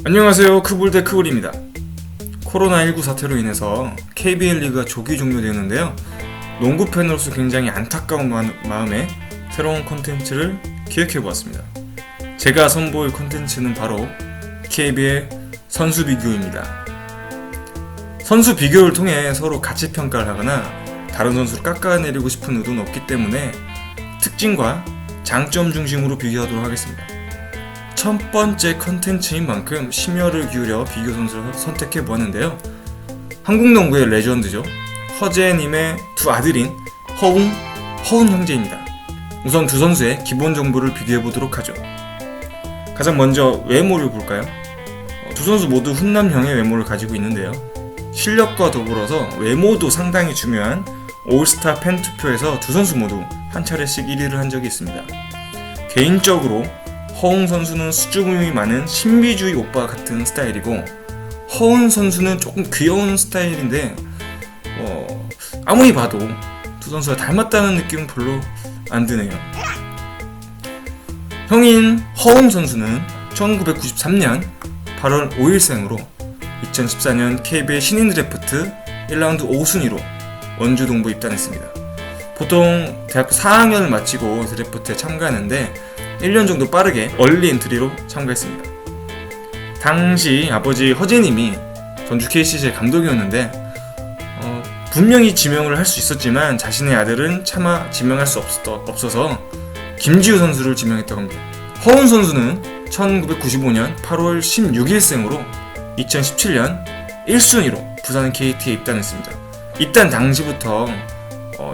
안녕하세요. 크불대 크불입니다. 코로나19 사태로 인해서 KBL 리그가 조기 종료되었는데요. 농구 팬으로서 굉장히 안타까운 마음에 새로운 콘텐츠를 기획해보았습니다. 제가 선보일 콘텐츠는 바로 KBL 선수 비교입니다. 선수 비교를 통해 서로 가치 평가를 하거나 다른 선수를 깎아내리고 싶은 의도는 없기 때문에 특징과 장점 중심으로 비교하도록 하겠습니다. 첫 번째 컨텐츠인 만큼 심혈을 기울여 비교 선수를 선택해보았는데요. 한국 농구의 레전드죠. 허재님의 두 아들인 허운 형제입니다. 우선 두 선수의 기본 정보를 비교해보도록 하죠. 가장 먼저 외모를 볼까요? 두 선수 모두 훈남형의 외모를 가지고 있는데요. 실력과 더불어서 외모도 상당히 중요한 올스타 팬 투표에서 두 선수 모두 한 차례씩 1위를 한 적이 있습니다. 개인적으로 허웅 선수는 수줍음이 많은 신비주의 오빠 같은 스타일이고, 허운 선수는 조금 귀여운 스타일인데 아무리 봐도 두 선수가 닮았다는 느낌은 별로 안 드네요. 형인 허웅 선수는 1993년 8월 5일생으로 2014년 KBL 신인 드래프트 1라운드 5순위로 원주 동부 입단했습니다. 보통 대학교 4학년을 마치고 드래프트에 참가하는데 1년 정도 빠르게 얼리 엔트리로 참가했습니다. 당시 아버지 허재님이 전주 KCC의 감독이었는데 분명히 지명을 할 수 있었지만 자신의 아들은 차마 지명할 수 없어서 김지우 선수를 지명했다고 합니다. 허운 선수는 1995년 8월 16일생으로 2017년 1순위로 부산 KT에 입단했습니다. 입단 당시부터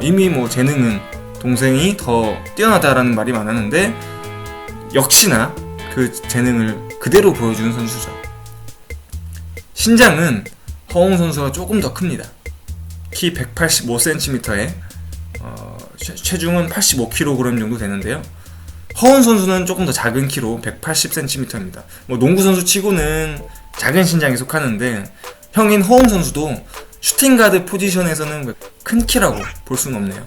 이미 재능은 동생이 더 뛰어나다라는 말이 많았는데 역시나 그 재능을 그대로 보여주는 선수죠. 신장은 허웅 선수가 조금 더 큽니다. 키 185cm에 체중은 85kg 정도 되는데요. 허운 선수는 조금 더 작은 키로 180cm입니다. 농구 선수 치고는 작은 신장에 속하는데 형인 허운 선수도 슈팅가드 포지션에서는 큰 키라고 볼 수는 없네요.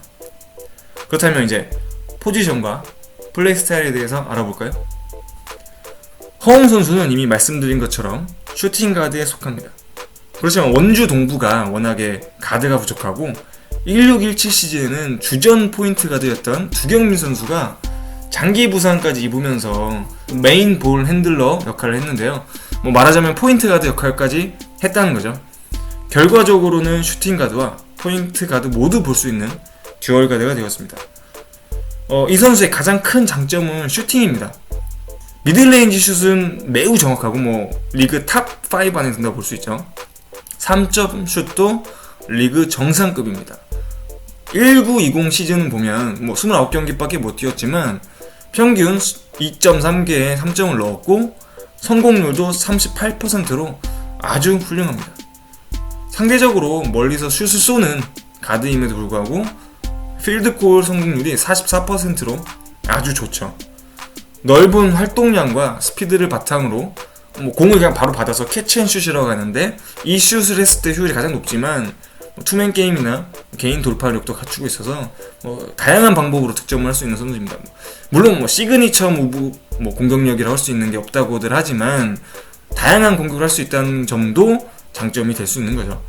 그렇다면 이제 포지션과 플레이 스타일에 대해서 알아볼까요? 허웅 선수는 이미 말씀드린 것처럼 슈팅 가드에 속합니다. 그렇지만 원주 동부가 워낙에 가드가 부족하고 16-17 시즌에는 주전 포인트 가드였던 두경민 선수가 장기 부상까지 입으면서 메인 볼 핸들러 역할을 했는데요. 말하자면 포인트 가드 역할까지 했다는 거죠. 결과적으로는 슈팅 가드와 포인트 가드 모두 볼 수 있는 듀얼 가드가 되었습니다. 이 선수의 가장 큰 장점은 슈팅입니다. 미들레인지 슛은 매우 정확하고 리그 탑 5 안에 든다고 볼 수 있죠. 3점 슛도 리그 정상급입니다. 19-20 시즌 보면 29경기밖에 못 뛰었지만 평균 2.3개의 3점을 넣었고 성공률도 38%로 아주 훌륭합니다. 상대적으로 멀리서 슛을 쏘는 가드임에도 불구하고 필드골 성공률이 44%로 아주 좋죠. 넓은 활동량과 스피드를 바탕으로 공을 그냥 바로 받아서 캐치앤슛이라고 하는데 이 슛을 했을 때 효율이 가장 높지만 투맨 게임이나 개인 돌파력도 갖추고 있어서 다양한 방법으로 득점을 할 수 있는 선수입니다. 물론 시그니처 무브 공격력이라 할 수 있는 게 없다고들 하지만 다양한 공격을 할 수 있다는 점도 장점이 될 수 있는 거죠.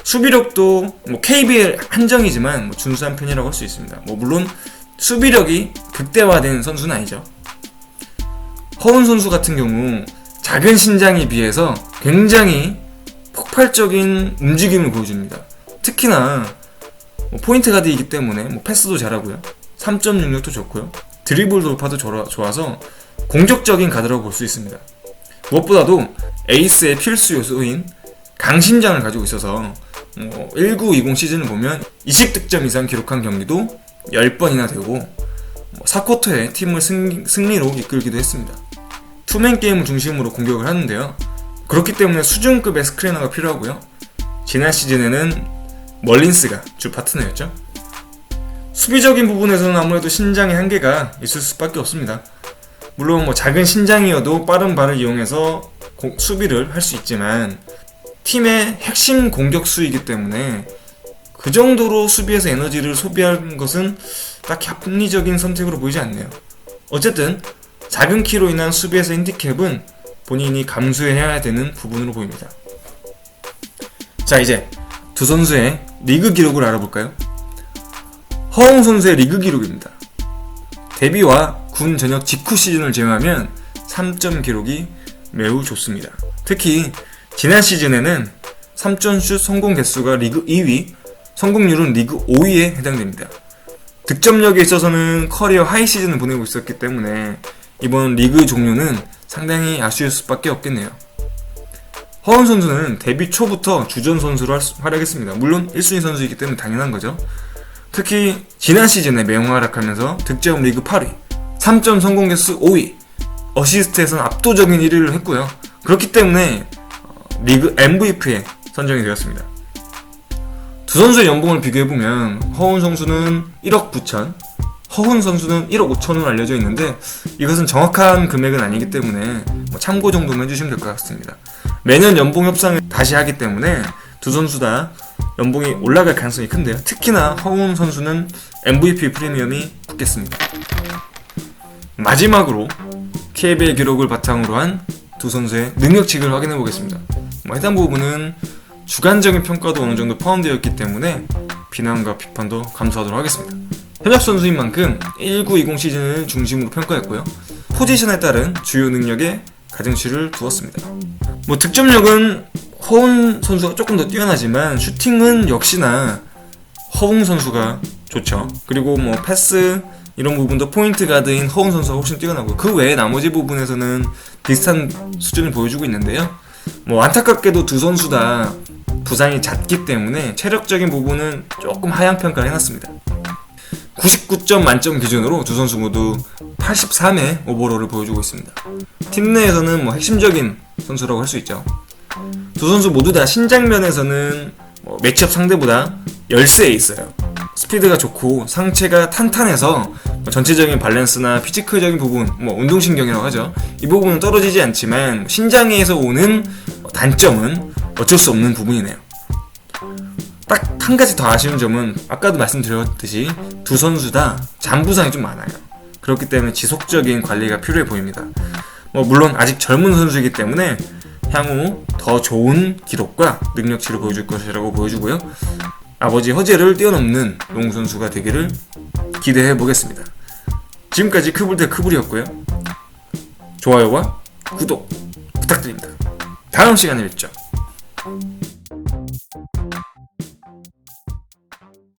수비력도 KBL 한정이지만 준수한 편이라고 할 수 있습니다. 물론 수비력이 극대화된 선수는 아니죠. 허운 선수 같은 경우 작은 신장에 비해서 굉장히 폭발적인 움직임을 보여줍니다. 특히나 포인트 가드이기 때문에 패스도 잘하고요, 3점 능력도 좋고요, 드리블 돌파도 좋아서 공격적인 가드라고 볼 수 있습니다. 무엇보다도 에이스의 필수 요소인 강신장을 가지고 있어서 19-20 시즌을 보면 20득점 이상 기록한 경기도 10번이나 되고 4쿼터에 팀을 승리로 이끌기도 했습니다. 투맨 게임을 중심으로 공격을 하는데요. 그렇기 때문에 수준급의 스크리너가 필요하고요. 지난 시즌에는 멀린스가 주 파트너였죠. 수비적인 부분에서는 아무래도 신장의 한계가 있을 수밖에 없습니다. 물론 작은 신장이어도 빠른 발을 이용해서 수비를 할 수 있지만 팀의 핵심 공격수이기 때문에 그 정도로 수비에서 에너지를 소비하는 것은 딱히 합리적인 선택으로 보이지 않네요. 어쨌든 작은 키로 인한 수비에서 핸디캡은 본인이 감수해야 되는 부분으로 보입니다. 자, 이제 두 선수의 리그 기록을 알아볼까요? 허웅 선수의 리그 기록입니다. 데뷔와 군 전역 직후 시즌을 제외하면 3점 기록이 매우 좋습니다. 특히 지난 시즌에는 3점슛 성공 개수가 리그 2위, 성공률은 리그 5위에 해당됩니다. 득점력에 있어서는 커리어 하이 시즌을 보내고 있었기 때문에 이번 리그 종료는 상당히 아쉬울 수밖에 없겠네요. 허훈 선수는 데뷔 초부터 주전 선수로 활약했습니다. 물론 1순위 선수이기 때문에 당연한 거죠. 특히 지난 시즌에 맹활약하면서 득점 리그 8위, 3점 성공 개수 5위, 어시스트에서는 압도적인 1위를 했고요. 그렇기 때문에 리그 MVP에 선정이 되었습니다. 두 선수의 연봉을 비교해보면 허훈 선수는 1억 9천, 허훈 선수는 1억 5천으로 알려져 있는데 이것은 정확한 금액은 아니기 때문에 참고 정도만 해주시면 될 것 같습니다. 매년 연봉 협상을 다시 하기 때문에 두 선수 다 연봉이 올라갈 가능성이 큰데요. 특히나 허훈 선수는 MVP 프리미엄이 붙겠습니다. 마지막으로 KBL 기록을 바탕으로 한 두 선수의 능력치를 확인해 보겠습니다. 해당 부분은 주관적인 평가도 어느 정도 포함되어 있기 때문에 비난과 비판도 감수하도록 하겠습니다. 현역 선수인 만큼 19-20 시즌을 중심으로 평가했고요. 포지션에 따른 주요 능력에 가중치를 두었습니다. 득점력은 허훈 선수가 조금 더 뛰어나지만 슈팅은 역시나 허웅 선수가 좋죠. 그리고 패스 이런 부분도 포인트 가드인 허훈 선수가 훨씬 뛰어나고 그 외에 나머지 부분에서는 비슷한 수준을 보여주고 있는데요. 안타깝게도 두 선수 다 부상이 잦기 때문에 체력적인 부분은 조금 하향 평가를 해놨습니다. 99점 만점 기준으로 두 선수 모두 83의 오버롤을 보여주고 있습니다. 팀 내에서는 핵심적인 선수라고 할 수 있죠. 두 선수 모두 다 신장면에서는 매치업 상대보다 열세에 있어요. 스피드가 좋고 상체가 탄탄해서 전체적인 밸런스나 피지컬적인 부분, 운동신경이라고 하죠. 이 부분은 떨어지지 않지만 신장에서 오는 단점은 어쩔 수 없는 부분이네요. 딱 한 가지 더 아쉬운 점은 아까도 말씀드렸듯이 두 선수 다 잔부상이 좀 많아요. 그렇기 때문에 지속적인 관리가 필요해 보입니다. 물론 아직 젊은 선수이기 때문에 향후 더 좋은 기록과 능력치를 보여줄 것이라고 보여주고요. 아버지 허재를 뛰어넘는 농구 선수가 되기를 기대해 보겠습니다. 지금까지 크불대 크불이었고요. 좋아요와 구독 부탁드립니다. 다음 시간에 뵙죠.